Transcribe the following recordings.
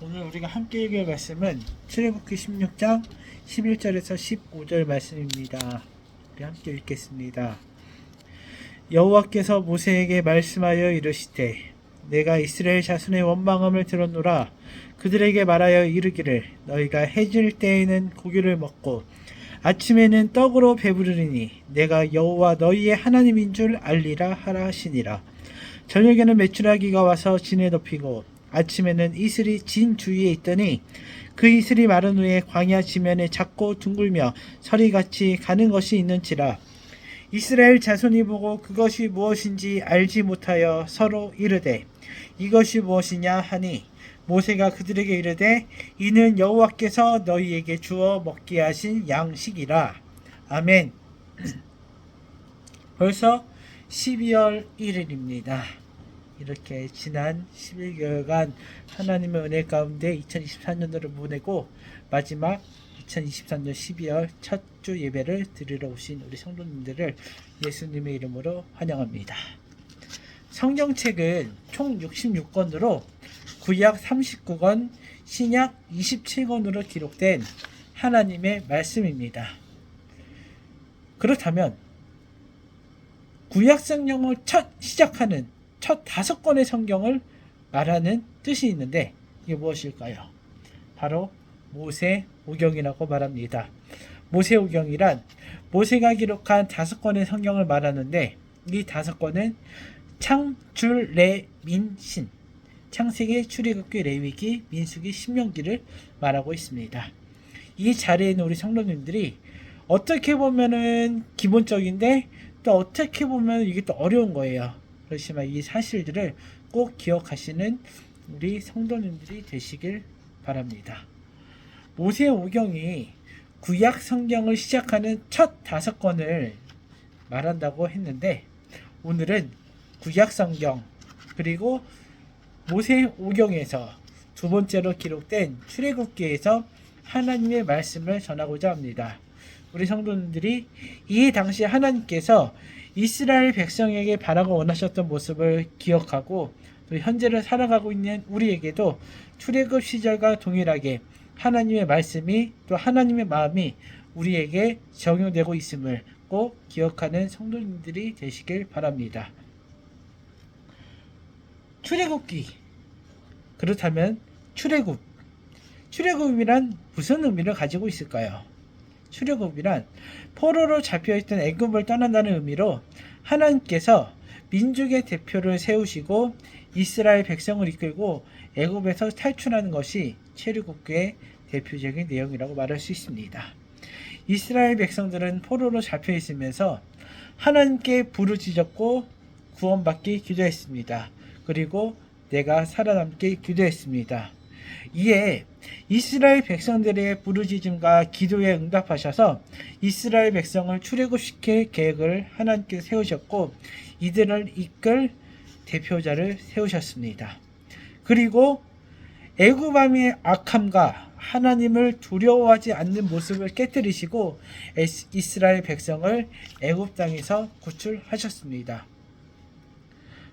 오늘 우리가 함께 읽을 말씀은 출애굽기 16장 11절에서 15절 말씀입니다. 우리 함께 읽겠습니다. 여호와께서 모세에게 말씀하여 이르시되 내가 이스라엘 자손의 원망함을 들었노라. 그들에게 말하여 이르기를 너희가 해질 때에는 고기를 먹고 아침에는 떡으로 배부르리니 내가 여호와 너희의 하나님인 줄 알리라 하라 하시니라. 저녁에는 메추라기가 와서 진에 덮이고 아침에는 이슬이 진 주위에 있더니 그 이슬이 마른 후에 광야 지면에 작고 둥글며 서리같이 가는 것이 있는지라. 이스라엘 자손이 보고 그것이 무엇인지 알지 못하여 서로 이르되 이것이 무엇이냐 하니 모세가 그들에게 이르되 이는 여호와께서 너희에게 주어 먹게 하신 양식이라. 아멘. 벌써 12월 1일입니다. 이렇게 지난 11개월간 하나님의 은혜 가운데 2024년도를 보내고 마지막 2023년 12월 첫 주 예배를 드리러 오신 우리 성도님들을 예수님의 이름으로 환영합니다. 성경책은 총 66권으로 구약 39권, 신약 27권으로 기록된 하나님의 말씀입니다. 그렇다면 구약 성경을 시작하는 첫 5권의 성경을 말하는 뜻이 있는데 이게 무엇일까요? 바로 모세오경이라고 말합니다. 모세오경이란 모세가 기록한 5권의 성경을 말하는데 이 5권은 창출, 레, 민, 신, 창세기, 출애굽기, 레위기, 민수기, 신명기를 말하고 있습니다. 이 자리에 있는 우리 성도님들이 어떻게 보면은 기본적인데 또 어떻게 보면 이게 또 어려운 거예요. 그렇지만 이 사실들을 꼭 기억하시는 우리 성도님들이 되시길 바랍니다. 모세오경이 구약 성경을 시작하는 첫 5권을 말한다고 했는데 오늘은 구약 성경 그리고 모세오경에서 두 번째로 기록된 출애굽기에서 하나님의 말씀을 전하고자 합니다. 우리 성도님들이 이 당시 하나님께서 이스라엘 백성에게 바라고 원하셨던 모습을 기억하고 또 현재를 살아가고 있는 우리에게도 출애굽 시절과 동일하게 하나님의 말씀이 또 하나님의 마음이 우리에게 적용되고 있음을 꼭 기억하는 성도님들이 되시길 바랍니다. 출애굽기. 그렇다면 출애굽이란 무슨 의미를 가지고 있을까요? 출애굽이란 포로로 잡혀있던 애굽을 떠난다는 의미로 하나님께서 민족의 대표를 세우시고 이스라엘 백성을 이끌고 애굽에서 탈출하는 것이 출애굽기의 대표적인 내용이라고 말할 수 있습니다. 이스라엘 백성들은 포로로 잡혀 있으면서 하나님께 부르짖었고 구원받기 기도했습니다. 그리고 내가 살아남기 기도했습니다. 이에 이스라엘 백성들의 부르짖음과 기도에 응답하셔서 이스라엘 백성을 출애굽시킬 계획을 하나님께서 세우셨고 이들을 이끌 대표자를 세우셨습니다. 그리고 애굽 왕의 악함과 하나님을 두려워하지 않는 모습을 깨뜨리시고 이스라엘 백성을 애굽 땅에서 구출하셨습니다.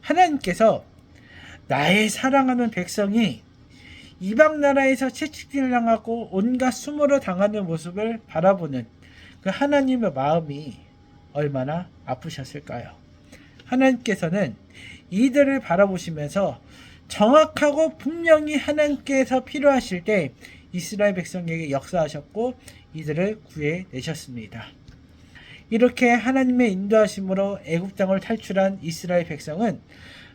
하나님께서 나의 사랑하는 백성이 이방 나라에서 채찍질을 당하고 온갖 수모를 당하는 모습을 바라보는 그 하나님의 마음이 얼마나 아프셨을까요? 하나님께서는 이들을 바라보시면서 정확하고 분명히 하나님께서 필요하실 때 이스라엘 백성에게 역사하셨고 이들을 구해내셨습니다. 이렇게 하나님의 인도하심으로 애굽 땅을 탈출한 이스라엘 백성은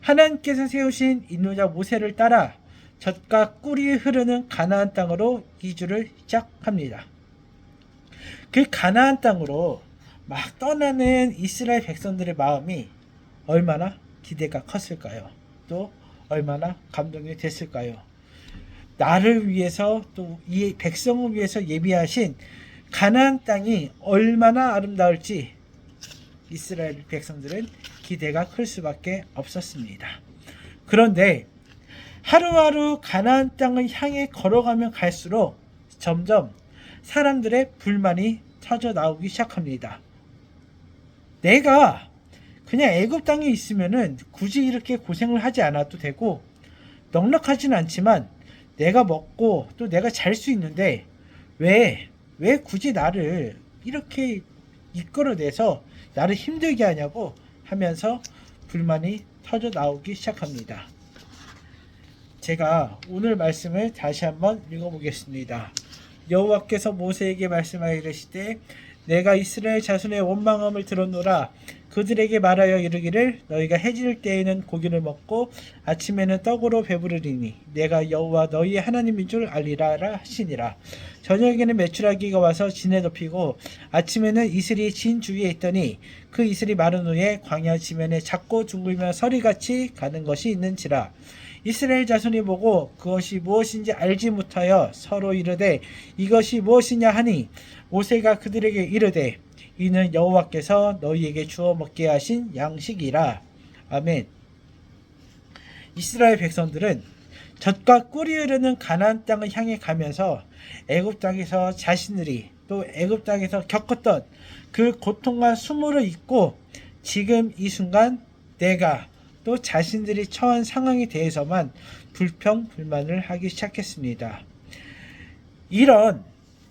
하나님께서 세우신 인도자 모세를 따라 젖과 꿀이 흐르는 가나안 땅으로 이주를 시작합니다. 그 가나안 땅으로 막 떠나는 이스라엘 백성들의 마음이 얼마나 기대가 컸을까요? 또 얼마나 감동이 됐을까요? 나를 위해서 또 이 백성을 위해서 예비하신 가나안 땅이 얼마나 아름다울지 이스라엘 백성들은 기대가 클 수밖에 없었습니다. 그런데 하루하루 가나안 땅을 향해 걸어가면 갈수록 점점 사람들의 불만이 터져 나오기 시작합니다. 내가 그냥 애굽 땅에 있으면은 굳이 이렇게 고생을 하지 않아도 되고 넉넉하진 않지만 내가 먹고 또 내가 잘 수 있는데 왜 굳이 나를 이렇게 이끌어내서 나를 힘들게 하냐고 하면서 불만이 터져 나오기 시작합니다. 제가 오늘 말씀을 다시 한번 읽어보겠습니다. 여호와께서 모세에게 말씀하여 이르시되 내가 이스라엘 자손의 원망함을 들었노라. 그들에게 말하여 이르기를 너희가 해질 때에는 고기를 먹고 아침에는 떡으로 배부르리니 내가 여호와 너희의 하나님인 줄 알리라 하시니라. 저녁에는 메추라기가 와서 진에 덮이고 아침에는 이슬이 진 주위에 있더니 그 이슬이 마른 후에 광야 지면에 작고 둥글며 서리같이 가는 것이 있는지라. 이스라엘 자손이 보고 그것이 무엇인지 알지 못하여 서로 이르되 이것이 무엇이냐 하니 모세가 그들에게 이르되 이는 여호와께서 너희에게 주어 먹게 하신 양식이라. 아멘. 이스라엘 백성들은 젖과 꿀이 흐르는 가나안 땅을 향해 가면서 애굽 땅에서 자신들이 또 애굽 땅에서 겪었던 그 고통과 수모를 잊고 지금 이 순간 내가 또 자신들이 처한 상황에 대해서만 불평불만을 하기 시작했습니다. 이런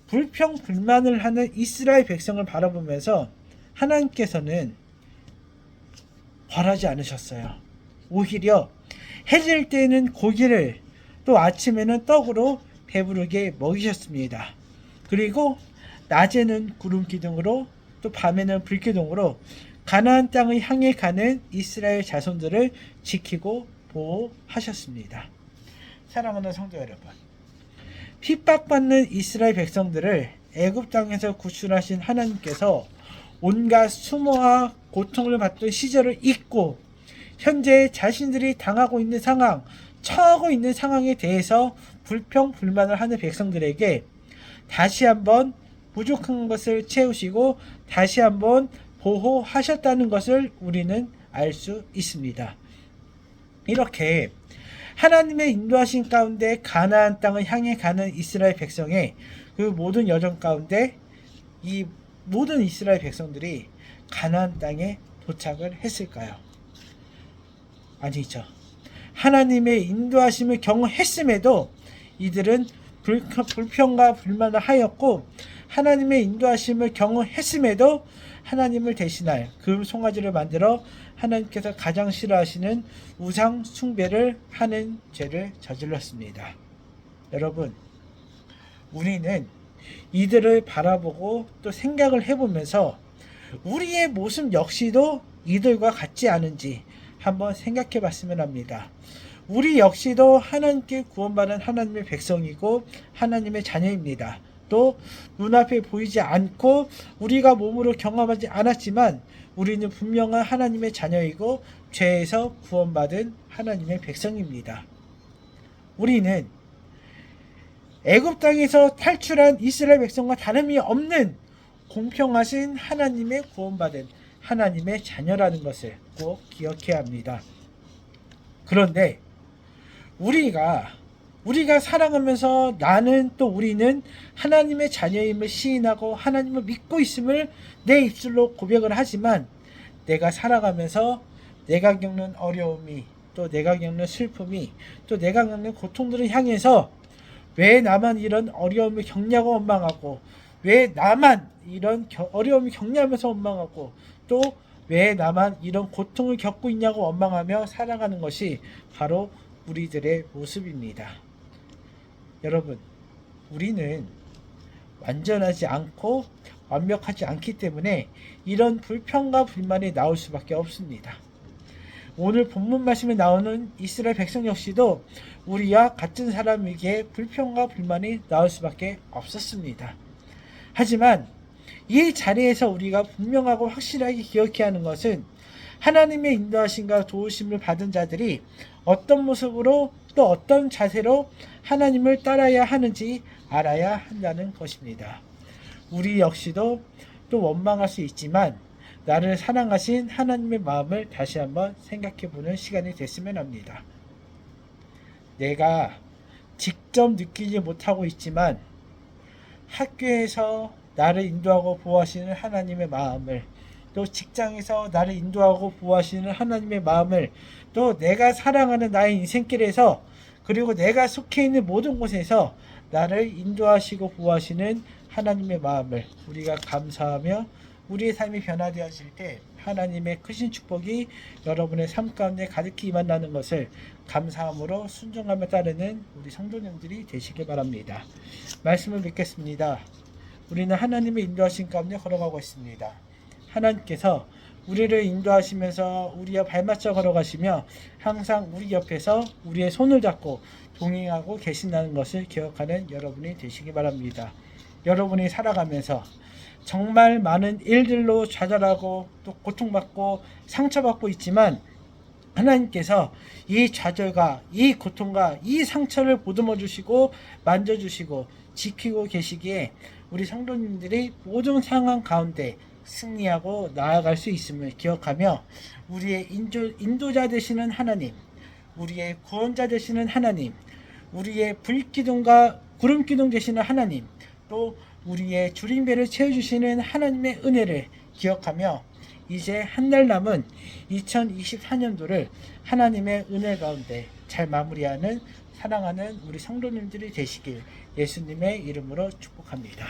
불평불만을 하는 이스라엘 백성을 바라보면서 하나님께서는 벌하지 않으셨어요. 오히려 해질 때에는 고기를 또 아침에는 떡으로 배부르게 먹이셨습니다. 그리고 낮에는 구름 기둥으로 또 밤에는 불 기둥으로 가나안 땅을 향해 가는 이스라엘 자손들을 지키고 보호하셨습니다. 사랑하는 성도 여러분, 핍박받는 이스라엘 백성들을 애굽 땅에서 구출하신 하나님께서 온갖 수모와 고통을 받던 시절을 잊고 현재 자신들이 당하고 있는 상황, 처하고 있는 상황에 대해서 불평불만을 하는 백성들에게 다시 한번 부족한 것을 채우시고 다시 한번 보호하셨다는 것을 우리는 알 수 있습니다. 이렇게 하나님의 인도하신 가운데 가나안 땅을 향해 가는 이스라엘 백성의 그 모든 여정 가운데 이 모든 이스라엘 백성들이 가나안 땅에 도착을 했을까요? 아니죠. 하나님의 인도하심을 경험했음에도 이들은 불평과 불만을 하였고 하나님의 인도하심을 경험했음에도 하나님을 대신할 금 송아지를 만들어 하나님께서 가장 싫어하시는 우상 숭배를 하는 죄를 저질렀습니다. 여러분, 우리는 이들을 바라보고 또 생각을 해보면서 우리의 모습 역시도 이들과 같지 않은지 한번 생각해 봤으면 합니다. 우리 역시도 하나님께 구원받은 하나님의 백성이고 하나님의 자녀입니다. 또 눈앞에 보이지 않고 우리가 몸으로 경험하지 않았지만 우리는 분명한 하나님의 자녀이고 죄에서 구원받은 하나님의 백성입니다. 우리는 애굽 땅에서 탈출한 이스라엘 백성과 다름이 없는 공평하신 하나님의 구원받은 하나님의 자녀라는 것을 꼭 기억해야 합니다. 그런데 우리가 살아가면서 나는 또 우리는 하나님의 자녀임을 시인하고 하나님을 믿고 있음을 내 입술로 고백을 하지만 내가 살아가면서 내가 겪는 어려움이 또 내가 겪는 슬픔이 또 내가 겪는 고통들을 향해서 왜 나만 이런 어려움을 겪냐고 원망하고 왜 나만 이런 어려움을 겪냐면서 원망하고 또 왜 나만 이런 고통을 겪고 있냐고 원망하며 살아가는 것이 바로 우리들의 모습입니다. 여러분, 우리는 완전하지 않고 완벽하지 않기 때문에 이런 불평과 불만이 나올 수밖에 없습니다. 오늘 본문 말씀에 나오는 이스라엘 백성 역시도 우리와 같은 사람에게 불평과 불만이 나올 수밖에 없었습니다. 하지만 이 자리에서 우리가 분명하고 확실하게 기억해야 하는 것은 하나님의 인도하심과 도우심을 받은 자들이 어떤 모습으로 또 어떤 자세로 하나님을 따라야 하는지 알아야 한다는 것입니다. 우리 역시도 또 원망할 수 있지만 나를 사랑하신 하나님의 마음을 다시 한번 생각해 보는 시간이 됐으면 합니다. 내가 직접 느끼지 못하고 있지만 학교에서 나를 인도하고 보호하시는 하나님의 마음을, 또 직장에서 나를 인도하고 보호하시는 하나님의 마음을, 또 내가 사랑하는 나의 인생길에서 그리고 내가 속해 있는 모든 곳에서 나를 인도하시고 보호하시는 하나님의 마음을 우리가 감사하며 우리의 삶이 변화되어질 때 하나님의 크신 축복이 여러분의 삶 가운데 가득히 임한다는 것을 감사함으로 순종하며 따르는 우리 성도님들이 되시길 바랍니다. 말씀을 믿겠습니다. 우리는 하나님의 인도하신 가운데 걸어가고 있습니다. 하나님께서 우리를 인도하시면서 우리와 발맞춰 걸어가시며 항상 우리 옆에서 우리의 손을 잡고 동행하고 계신다는 것을 기억하는 여러분이 되시기 바랍니다. 여러분이 살아가면서 정말 많은 일들로 좌절하고 또 고통받고 상처받고 있지만 하나님께서 이 좌절과 이 고통과 이 상처를 보듬어 주시고 만져주시고 지키고 계시기에 우리 성도님들이 모든 상황 가운데 승리하고 나아갈 수 있음을 기억하며 우리의 인도자 되시는 하나님, 우리의 구원자 되시는 하나님, 우리의 불기둥과 구름기둥 되시는 하나님, 또 우리의 주림배를 채워주시는 하나님의 은혜를 기억하며 이제 한 달 남은 2024년도를 하나님의 은혜 가운데 잘 마무리하는 사랑하는 우리 성도님들이 되시길 예수님의 이름으로 축복합니다.